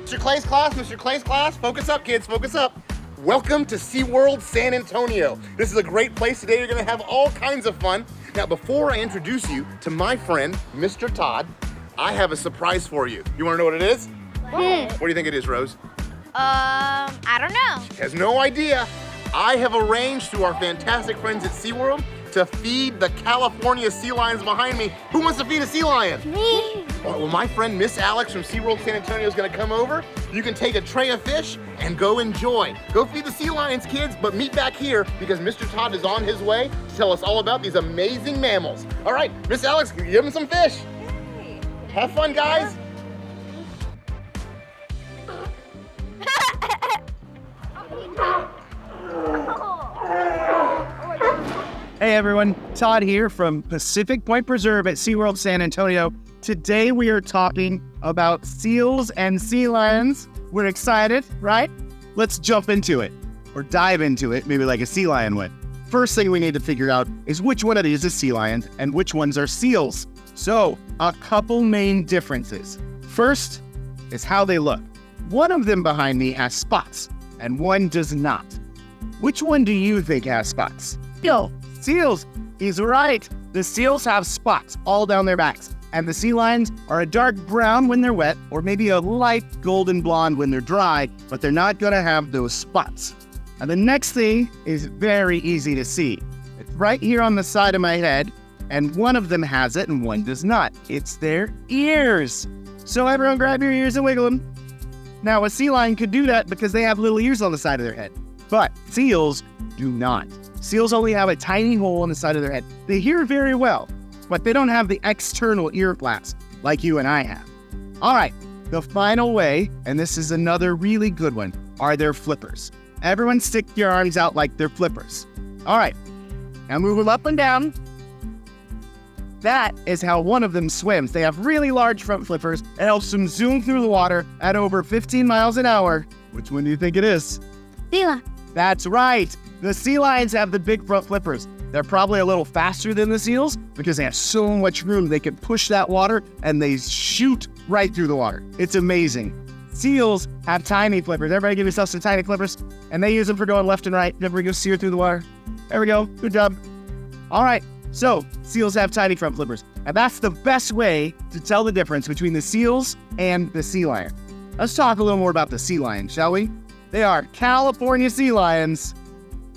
Mr. Clay's class, focus up, kids, focus up. Welcome to SeaWorld San Antonio. This is a great place today. You're gonna have all kinds of fun. Now, before I introduce you to my friend, Mr. Todd, I have a surprise for you. You wanna know what it is? What do you think it is, Rose? I don't know. She has no idea. I have arranged through our fantastic friends at SeaWorld to feed the California sea lions behind me. Who wants to feed a sea lion? Me. Well, my friend Miss Alex from SeaWorld San Antonio is gonna come over. You can take a tray of fish and go enjoy. Go feed the sea lions, kids, but meet back here because Mr. Todd is on his way to tell us all about these amazing mammals. All right, Miss Alex, give him some fish. Hey. Have fun, guys. Hey everyone, Todd here from Pacific Point Preserve at SeaWorld San Antonio. Today we are talking about seals and sea lions. We're excited, right? Let's jump into it, or dive into it, maybe like a sea lion would. First thing we need to figure out is which one of these is sea lions and which ones are seals. So, a couple main differences. First is how they look. One of them behind me has spots, and one does not. Which one do you think has spots? Seals. He's right. The seals have spots all down their backs, and the sea lions are a dark brown when they're wet, or maybe a light golden blonde when they're dry, but they're not gonna have those spots. And the next thing is very easy to see. It's right here on the side of my head, and one of them has it and one does not. It's their ears. So everyone grab your ears and wiggle them. Now a sea lion could do that because they have little ears on the side of their head, but seals do not. Seals only have a tiny hole on the side of their head. They hear very well, but they don't have the external ear flaps like you and I have. All right, the final way, and this is another really good one, are their flippers. Everyone stick your arms out like they're flippers. All right, now move them up and down. That is how one of them swims. They have really large front flippers. It helps them zoom through the water at over 15 miles an hour. Which one do you think it is? Sea lion. That's right. The sea lions have the big front flippers. They're probably a little faster than the seals because they have so much room. They can push that water and they shoot right through the water. It's amazing. Seals have tiny flippers. Everybody give yourself some tiny flippers, and they use them for going left and right. Everybody go steer through the water. There we go. Good job. All right. So seals have tiny front flippers, and that's the best way to tell the difference between the seals and the sea lion. Let's talk a little more about the sea lion, shall we? They are California sea lions.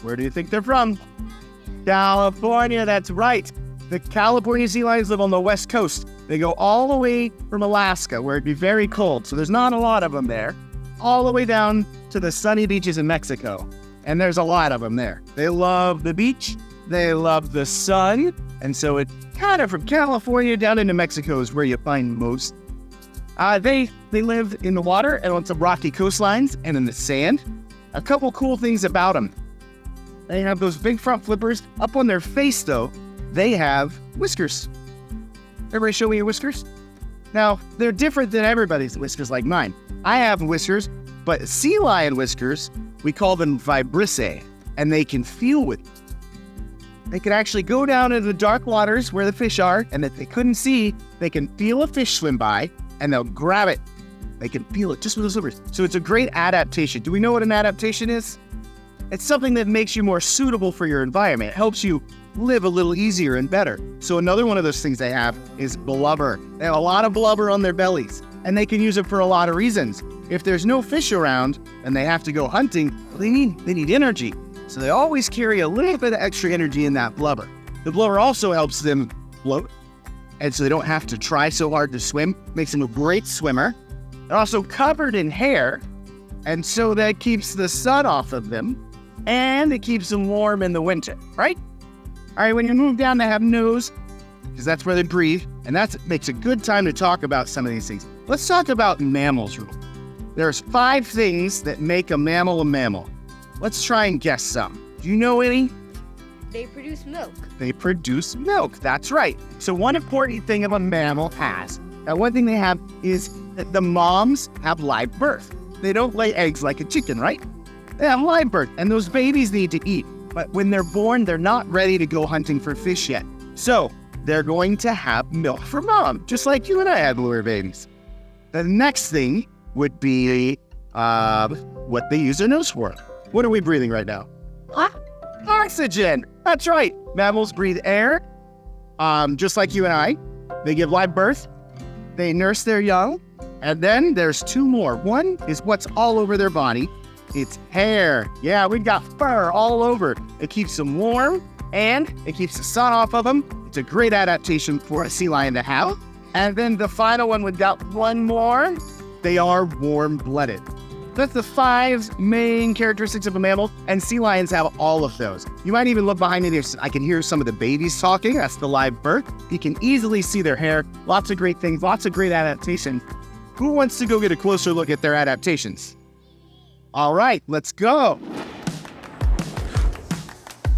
Where do you think they're from? California, that's right. The California sea lions live on the west coast. They go all the way from Alaska, where it'd be very cold, so there's not a lot of them there, all the way down to the sunny beaches in Mexico. And there's a lot of them there. They love the beach, they love the sun, and so it kind of from California down into Mexico is where you find most. They live in the water and on some rocky coastlines and in the sand. A couple cool things about them. They have those big front flippers. Up on their face, though, they have whiskers. Everybody show me your whiskers. Now, they're different than everybody's whiskers like mine. I have whiskers, but sea lion whiskers, we call them vibrissae, and they can feel with you. They can actually go down into the dark waters where the fish are, and if they couldn't see, they can feel a fish swim by, and they'll grab it. They can feel it just with those flippers. So it's a great adaptation. Do we know what an adaptation is? It's something that makes you more suitable for your environment. It helps you live a little easier and better. So another one of those things they have is blubber. They have a lot of blubber on their bellies, and they can use it for a lot of reasons. If there's no fish around and they have to go hunting, they need energy. So they always carry a little bit of extra energy in that blubber. The blubber also helps them float, and so they don't have to try so hard to swim. Makes them a great swimmer. They're also covered in hair, and so that keeps the sun off of them. And it keeps them warm in the winter, right? All right, when you move down, they have nose, because that's where they breathe, and that makes a good time to talk about some of these things. Let's talk about mammals. There's 5 things that make a mammal a mammal. Let's try and guess some. Do you know any? They produce milk. They produce milk, that's right. So one important thing of a mammal one thing they have is that the moms have live birth. They don't lay eggs like a chicken, right? They have live birth, and those babies need to eat. But when they're born, they're not ready to go hunting for fish yet. So they're going to have milk from mom, just like you and I had when we were babies. The next thing would be what they use their nose for. What are we breathing right now? What? Oxygen. That's right. Mammals breathe air, just like you and I. They give live birth. They nurse their young. And then there's two more. One is what's all over their body. It's hair. Yeah, we've got fur all over. It keeps them warm and it keeps the sun off of them. It's a great adaptation for a sea lion to have. And then the final one, we've got one more. They are warm-blooded. That's the 5 main characteristics of a mammal, and sea lions have all of those. You might even look behind me. I can hear some of the babies talking. That's the live birth. You can easily see their hair. Lots of great things, lots of great adaptation. Who wants to go get a closer look at their adaptations? All right, let's go.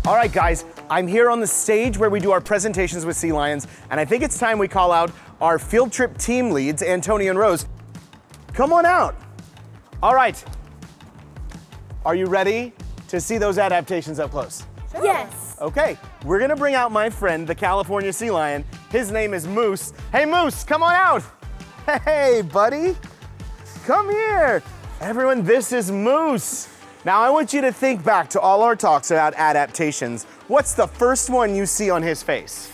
All right, guys, I'm here on the stage where we do our presentations with sea lions, and I think it's time we call out our field trip team leads, Antonio and Rose. Come on out. All right. Are you ready to see those adaptations up close? Yes. Okay, we're gonna bring out my friend, the California sea lion. His name is Moose. Hey, Moose, come on out. Hey, buddy. Come here. Everyone, this is Moose. Now, I want you to think back to all our talks about adaptations. What's the first one you see on his face?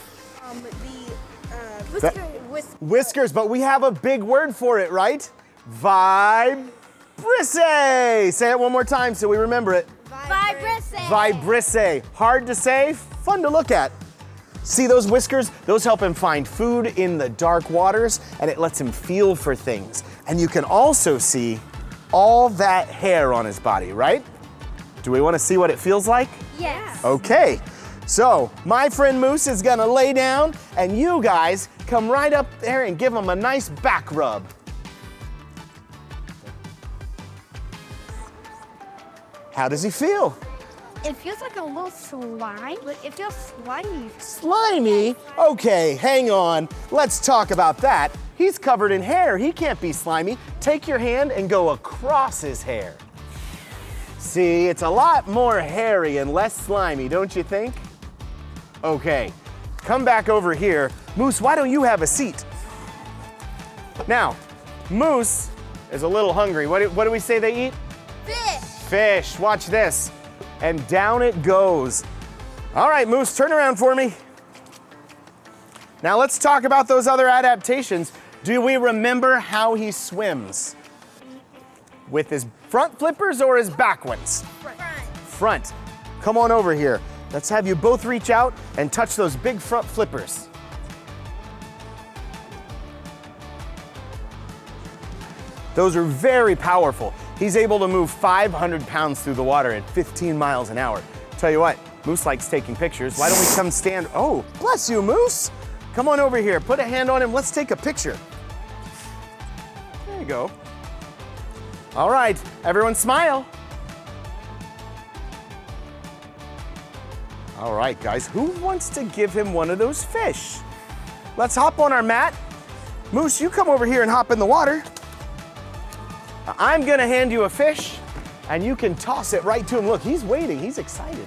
Whiskers, but we have a big word for it, right? Vibrissae. Say it one more time so we remember it. Vibrissae. Vibrissae. Hard to say, fun to look at. See those whiskers? Those help him find food in the dark waters, and it lets him feel for things. And you can also see all that hair on his body, right? Do we want to see what it feels like? Yes. Okay, so my friend Moose is gonna lay down, and you guys come right up there and give him a nice back rub. How does he feel? It feels like a little slime, but it feels slimy. Slimy? Okay, hang on. Let's talk about that. He's covered in hair. He can't be slimy. Take your hand and go across his hair. See, it's a lot more hairy and less slimy, don't you think? Okay, come back over here. Moose, why don't you have a seat? Now, Moose is a little hungry. What do we say they eat? Fish. Fish, watch this. And down it goes. All right, Moose, turn around for me. Now let's talk about those other adaptations. Do we remember how he swims? With his front flippers or his back ones? Front. Come on over here. Let's have you both reach out and touch those big front flippers. Those are very powerful. He's able to move 500 pounds through the water at 15 miles an hour. Tell you what, Moose likes taking pictures. Why don't we come stand? Oh, bless you, Moose. Come on over here, put a hand on him. Let's take a picture. There you go. All right, everyone smile. All right, guys, who wants to give him one of those fish? Let's hop on our mat. Moose, you come over here and hop in the water. I'm gonna hand you a fish and you can toss it right to him. Look, he's waiting, he's excited.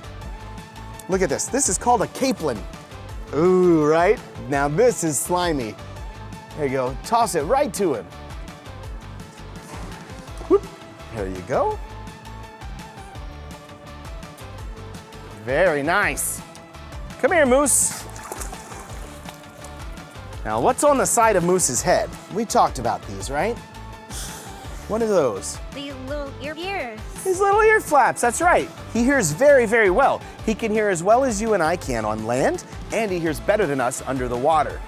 Look at this, this is called a capelin. Ooh, right? Now this is slimy. There you go, toss it right to him. Whoop, there you go. Very nice. Come here, Moose. Now, what's on the side of Moose's head? We talked about these, right? What are those? These little ears. His little ear flaps, that's right. He hears very, very well. He can hear as well as you and I can on land, and he hears better than us under the water.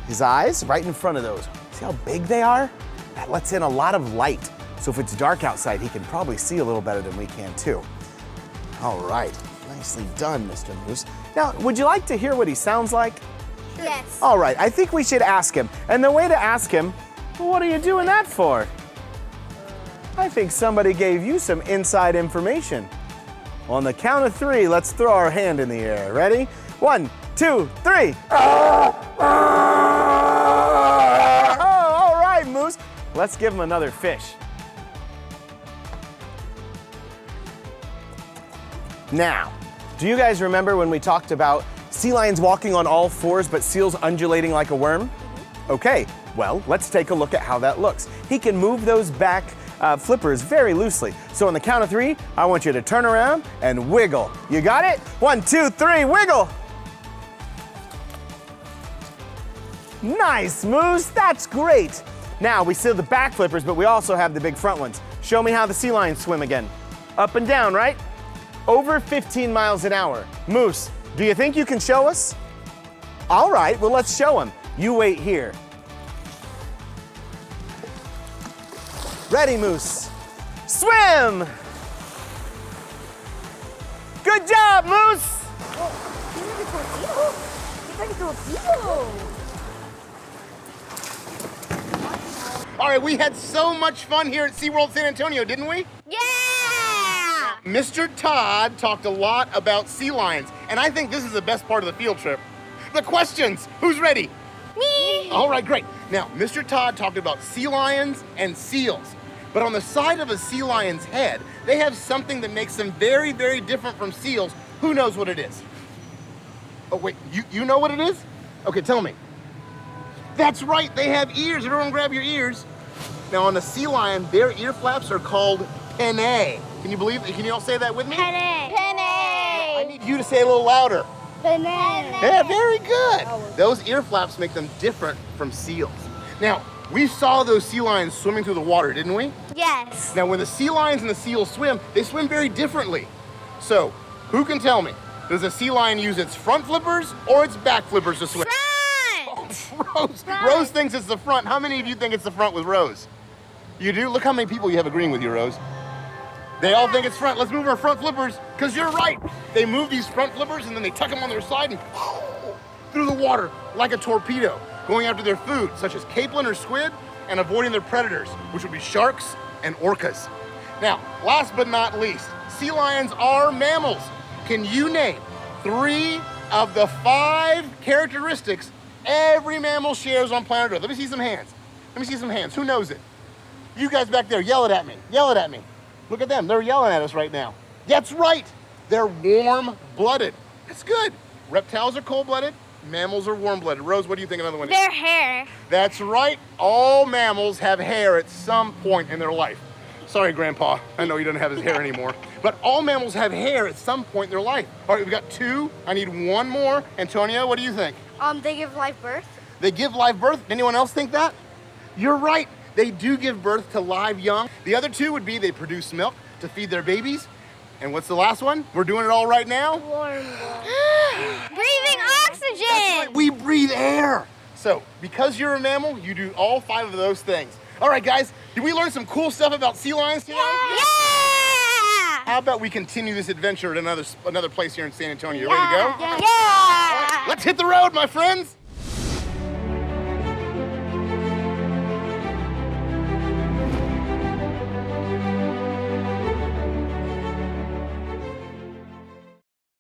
His eyes, right in front of those. See how big they are? That lets in a lot of light. So if it's dark outside, he can probably see a little better than we can too. All right, nicely done, Mr. Moose. Now, would you like to hear what he sounds like? Yes. All right, I think we should ask him. And the way to ask him, well, what are you doing that for? I think somebody gave you some inside information. On the count of 3, let's throw our hand in the air. Ready? 1, 2, 3. Oh, all right, Moose. Let's give him another fish. Now, do you guys remember when we talked about sea lions walking on all 4s, but seals undulating like a worm? Okay, well, let's take a look at how that looks. He can move those back flippers very loosely. So on the count of 3, I want you to turn around and wiggle. You got it? 1, 2, 3, wiggle! Nice, Moose, that's great. Now, we still have the back flippers, but we also have the big front ones. Show me how the sea lions swim again. Up and down, right? Over 15 miles an hour. Moose, do you think you can show us? All right, well, let's show him. You wait here. Ready, Moose. Swim! Good job, Moose! All right, we had so much fun here at SeaWorld San Antonio, didn't we? Yeah! Mr. Todd talked a lot about sea lions, and I think this is the best part of the field trip. The questions. Who's ready? Me! All right, great. Now, Mr. Todd talked about sea lions and seals. But on the side of a sea lion's head, they have something that makes them very, very different from seals. Who knows what it is? Oh, wait, you know what it is? Okay, tell me. That's right, they have ears. Everyone grab your ears. Now, on a sea lion, their ear flaps are called pennae. Can you all say that with me? Penny! I Penny! need you to say it a little louder. Penny! Yeah, very good. Those ear flaps make them different from seals. Now, we saw those sea lions swimming through the water, didn't we? Yes. Now, when the sea lions and the seals swim, they swim very differently. So, who can tell me? Does a sea lion use its front flippers or its back flippers to swim? Front! Rose thinks it's the front. How many of you think it's the front with Rose? You do? Look how many people you have agreeing with you, Rose. They all think it's front. Let's move our front flippers, because you're right. They move these front flippers and then they tuck them on their side and through the water like a torpedo, going after their food, such as capelin or squid, and avoiding their predators, which would be sharks and orcas. Now, last but not least, sea lions are mammals. Can you name 3 of the 5 characteristics every mammal shares on planet Earth? Let me see some hands. Let me see some hands. Who knows it? You guys back there, yell it at me. Yell it at me. Look at them. They're yelling at us right now. That's right. They're warm-blooded. That's good. Reptiles are cold-blooded. Mammals are warm-blooded. Rose, what do you think another one is? Their hair. That's right. All mammals have hair at some point in their life. Sorry, Grandpa. I know he doesn't have his hair anymore. But all mammals have hair at some point in their life. All right, we've got 2. I need 1 more. Antonio, what do you think? They give live birth. They give live birth. Anyone else think that? You're right. They do give birth to live young. The other 2 would be they produce milk to feed their babies. And what's the last one? We're doing it all right now. Warm blood. Breathing oxygen. That's right, we breathe air. So, because you're a mammal, you do all 5 of those things. All right, guys, did we learn some cool stuff about sea lions today? Yeah. How about we continue this adventure at another place here in San Antonio? You ready to go? Yeah. Let's hit the road, my friends.